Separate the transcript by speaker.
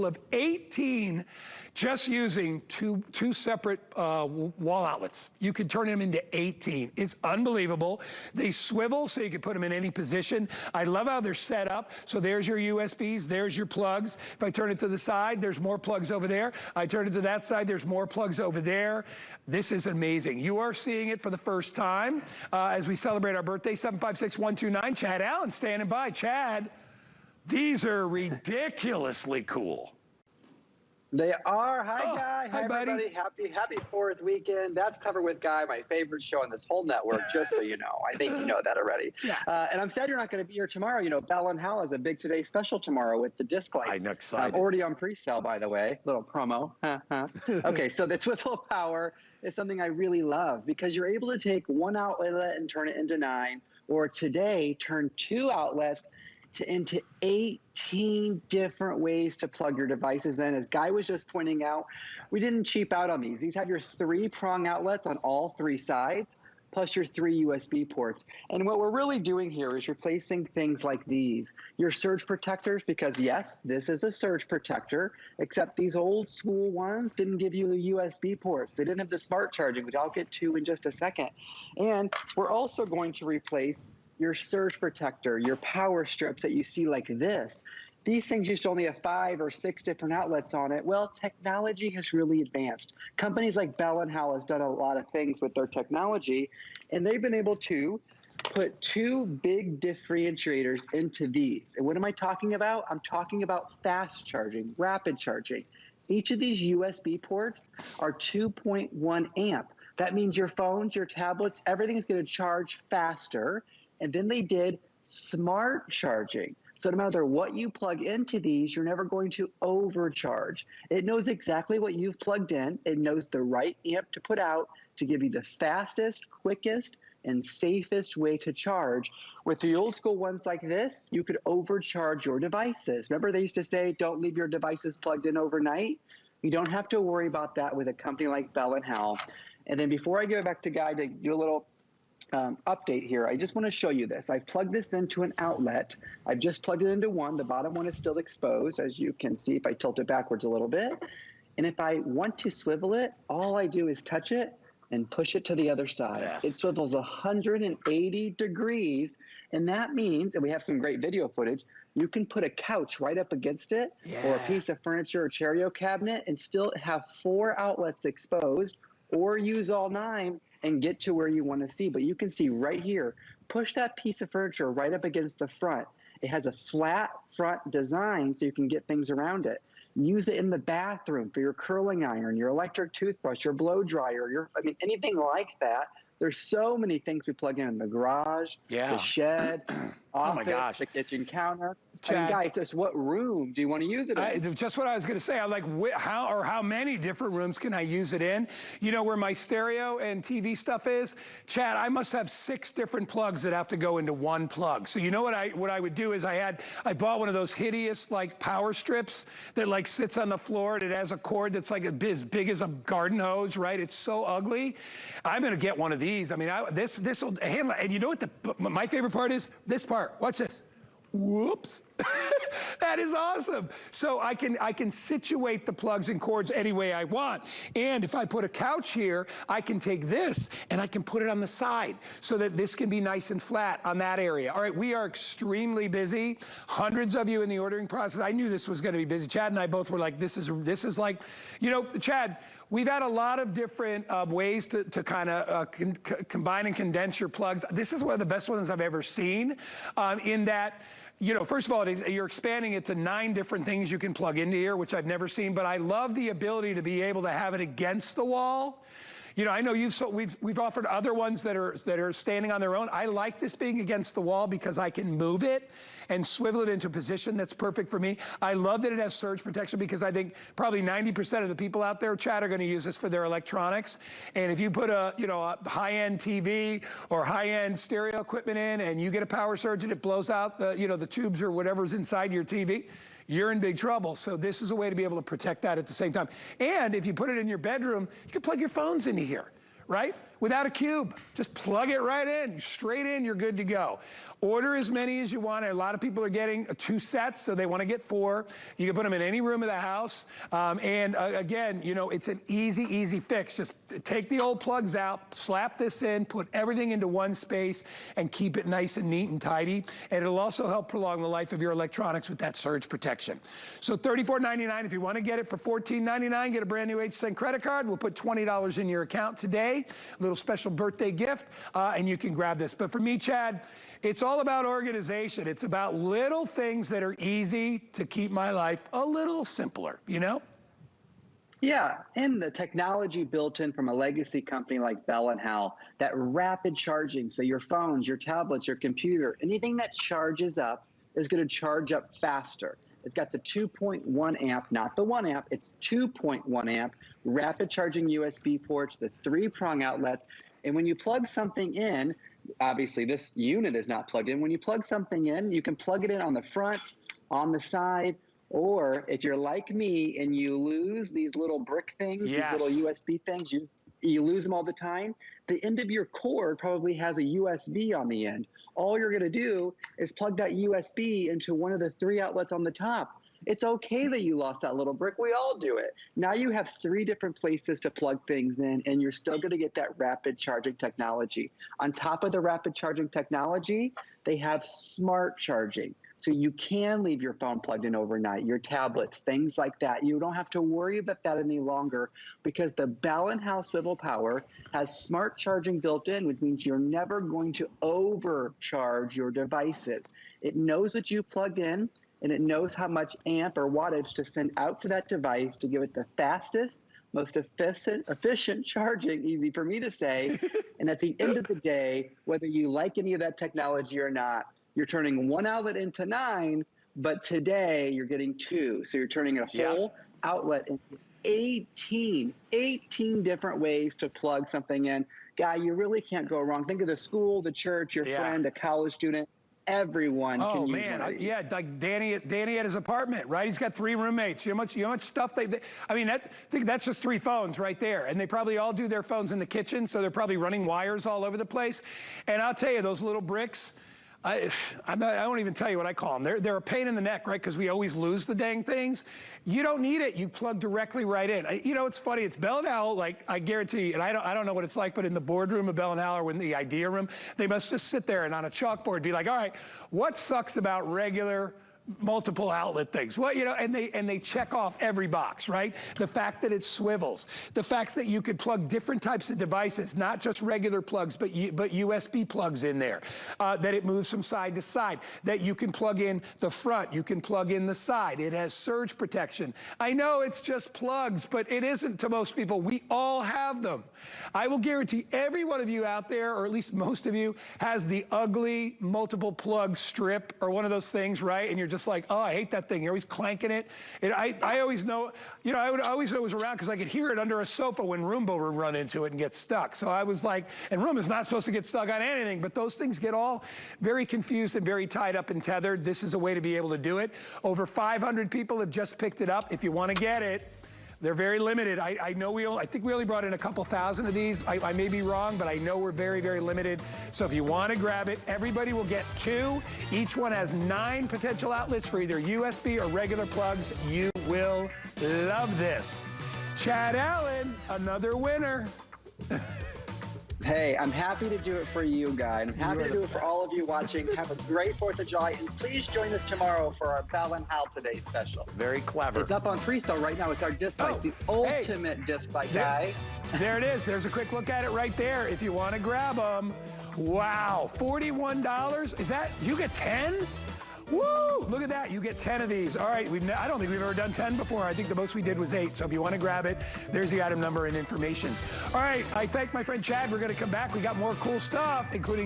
Speaker 1: of 18 just using two separate wall outlets. You can turn them into 18. It's unbelievable. They swivel so you can put them in any position. I love how they're set up. So there's your USBs, there's your plugs. If I turn it to the side, there's more plugs over there. I turn it to that side, there's more plugs over there. This is amazing. You are seeing it for the first time as we celebrate our birthday. 756-129. Chad Allen standing by. Chad, these are ridiculously cool.
Speaker 2: They are. Hi, Guy.
Speaker 1: Hi,
Speaker 2: everybody. Happy 4th weekend. That's Cover with Guy, my favorite show on this whole network, just so you know. I think you know that already. Yeah. And I'm sad you're not going to be here tomorrow. You know, Bell and Howell has a big Today special tomorrow with the disc lights.
Speaker 1: I'm excited.
Speaker 2: Already on pre-sale, by the way. Little promo. Okay, so the Swivel Power is something I really love because you're able to take one outlet and turn it into 9, or today turn 2 outlets into 18 different ways to plug your devices in. As Guy was just pointing out, we didn't cheap out on these. These have your 3-prong outlets on all 3 sides, plus your 3 USB ports. And what we're really doing here is replacing things like these. Your surge protectors, because yes, this is a surge protector, except these old school ones didn't give you the USB ports. They didn't have the smart charging, which I'll get to in just a second. And we're also going to replace your surge protector, your power strips that you see like this. These things used to only have 5 or 6 different outlets on it. Well, technology has really advanced. Companies like Bell and Howell has done a lot of things with their technology, and they've been able to put 2 big differentiators into these. And what am I talking about? I'm talking about fast charging, rapid charging. Each of these USB ports are 2.1 amp. That means your phones, your tablets, everything is going to charge faster. And then they did smart charging. So no matter what you plug into these, you're never going to overcharge. It knows exactly what you've plugged in. It knows the right amp to put out to give you the fastest, quickest, and safest way to charge. With the old school ones like this, you could overcharge your devices. Remember they used to say, don't leave your devices plugged in overnight? You don't have to worry about that with a company like Bell and Howell. And then before I give it back to Guy to do a little update here, I just want to show you this. I've plugged this into an outlet. I've just plugged it into one. The bottom one is still exposed, as you can see if I tilt it backwards a little bit. And if I want to swivel it, all I do is touch it and push it to the other side. Yes. It swivels 180 degrees, and that means, and we have some great video footage, you can put a couch right up against it, or a piece of furniture or cherry cabinet and still have 4 outlets exposed, or use all 9 and get to where you want to see. But you can see right here, push that piece of furniture right up against the front. It has a flat front design so you can get things around it. Use it in the bathroom for your curling iron, your electric toothbrush, your blow dryer, anything like that. There's so many things we plug in the garage, the shed, office, the kitchen counter. Chad, I mean, guys, just what room do you want to use it in?
Speaker 1: Just what I was going to say. I'm like, how many different rooms can I use it in? You know where my stereo and TV stuff is? Chad, I must have 6 different plugs that have to go into one plug. So you know what I would do is I bought one of those hideous like power strips that like sits on the floor and it has a cord that's like as big as a garden hose, right? It's so ugly. I'm going to get one of these. I mean, this will handle it. And you know what my favorite part is? This part. Watch this. Whoops. That is awesome. So I can situate the plugs and cords any way I want. And if I put a couch here, I can take this and I can put it on the side so that this can be nice and flat on that area. All right, we are extremely busy. Hundreds of you in the ordering process. I knew this was going to be busy. Chad and I both were like, this is like, you know, Chad, we've had a lot of different ways to kind of combine and condense your plugs. This is one of the best ones I've ever seen in that, you know, first of all, you're expanding it to 9 different things you can plug into here, which I've never seen, but I love the ability to be able to have it against the wall. You know, I know we've offered other ones that are standing on their own. I like this being against the wall because I can move it and swivel it into a position that's perfect for me. I love that it has surge protection because I think probably 90% of the people out there, Chad, are going to use this for their electronics. And if you put a high-end TV or high-end stereo equipment in and you get a power surge and it blows out the tubes or whatever's inside your TV, you're in big trouble. So this is a way to be able to protect that at the same time. And if you put it in your bedroom, you can plug your phones into here, right? Without a cube. Just plug it right in, straight in, you're good to go. Order as many as you want. A lot of people are getting 2 sets, so they want to get 4. You can put them in any room of the house. Again, you know, it's an easy fix. Just take the old plugs out, slap this in, put everything into one space, and keep it nice and neat and tidy. And it'll also help prolong the life of your electronics with that surge protection. So $34.99. If you want to get it for $14.99, get a brand new HSN credit card. We'll put $20 in your account today. A little special birthday gift, and you can grab this. But for me, Chad, it's all about organization. It's about little things that are easy to keep my life a little simpler, you know?
Speaker 2: Yeah, and the technology built in from a legacy company like Bell and Howell, that rapid charging, so your phones, your tablets, your computer, anything that charges up is going to charge up faster. It's got the 2.1 amp, not the 1 amp, it's 2.1 amp, rapid charging USB ports, the 3-prong outlets. And when you plug something in, obviously this unit is not plugged in. When you plug something in, you can plug it in on the front, on the side, or if you're like me and you lose these little brick things,
Speaker 1: yes,
Speaker 2: these little USB things, you lose them all the time, the end of your cord probably has a USB on the end. All you're going to do is plug that USB into one of the 3 outlets on the top. It's okay that you lost that little brick. We all do it. Now you have 3 different places to plug things in, and you're still going to get that rapid charging technology. On top of the rapid charging technology, they have smart charging. So you can leave your phone plugged in overnight, your tablets, things like that. You don't have to worry about that any longer because the Bell & Howell Swivel Power has smart charging built in, which means you're never going to overcharge your devices. It knows what you plugged in, and it knows how much amp or wattage to send out to that device to give it the fastest, most efficient charging, easy for me to say. And at the end of the day, whether you like any of that technology or not, you're turning 1 outlet into 9, but today you're getting 2. So you're turning a whole outlet into 18 different ways to plug something in. Guy, you really can't go wrong. Think of the school, the church, your friend, a college student. Everyone can use one of these.
Speaker 1: Yeah, like Danny at his apartment, right? He's got 3 roommates. You know how much stuff I mean, think that's just 3 phones right there. And they probably all do their phones in the kitchen, so they're probably running wires all over the place. And I'll tell you, those little bricks, I won't even tell you what I call them. They're a pain in the neck, right? Because we always lose the dang things. You don't need it. You plug directly right in. You know, it's funny. It's Bell & Howell. Like, I guarantee you, and I don't know what it's like, but in the boardroom of Bell & Howell or in the idea room, they must just sit there and on a chalkboard be like, all right, what sucks about regular multiple outlet things? Well, you know, and they check off every box, right? The fact that it swivels, the fact that you could plug different types of devices, not just regular plugs, but USB plugs in there, that it moves from side to side, that you can plug in the front, you can plug in the side. It has surge protection. I know it's just plugs, but it isn't to most people. We all have them. I will guarantee every one of you out there, or at least most of you, has the ugly multiple plug strip or one of those things, right? And you're just like, oh, I hate that thing. You're always clanking it. I always know, you know, I would always know it was around because I could hear it under a sofa when Roomba would run into it and get stuck. So I was like, and Roomba's not supposed to get stuck on anything, but those things get all very confused and very tied up and tethered. This is a way to be able to do it. Over 500 people have just picked it up. If you want to get it, they're very limited. I know I think we only brought in a couple thousand of these. I may be wrong, but I know we're very, very limited. So if you want to grab it, everybody will get 2. Each one has 9 potential outlets for either USB or regular plugs. You will love this. Chad Allen, another winner.
Speaker 2: Hey, I'm happy to do it for you, Guy. And I'm happy to do it for all of you watching. Have a great 4th of July. And please join us tomorrow for our Bell & Howell Today special.
Speaker 1: Very clever.
Speaker 2: It's up on pre-sale right now. It's our disc bike, the ultimate disc bike, Guy.
Speaker 1: There it is. There's a quick look at it right there if you want to grab them. Wow, $41. Is that, you get 10? Woo! Look at that. You get 10 of these. All right. I don't think we've ever done 10 before. I think the most we did was 8. So if you want to grab it, there's the item number and information. All right. I thank my friend Chad. We're going to come back. We got more cool stuff, including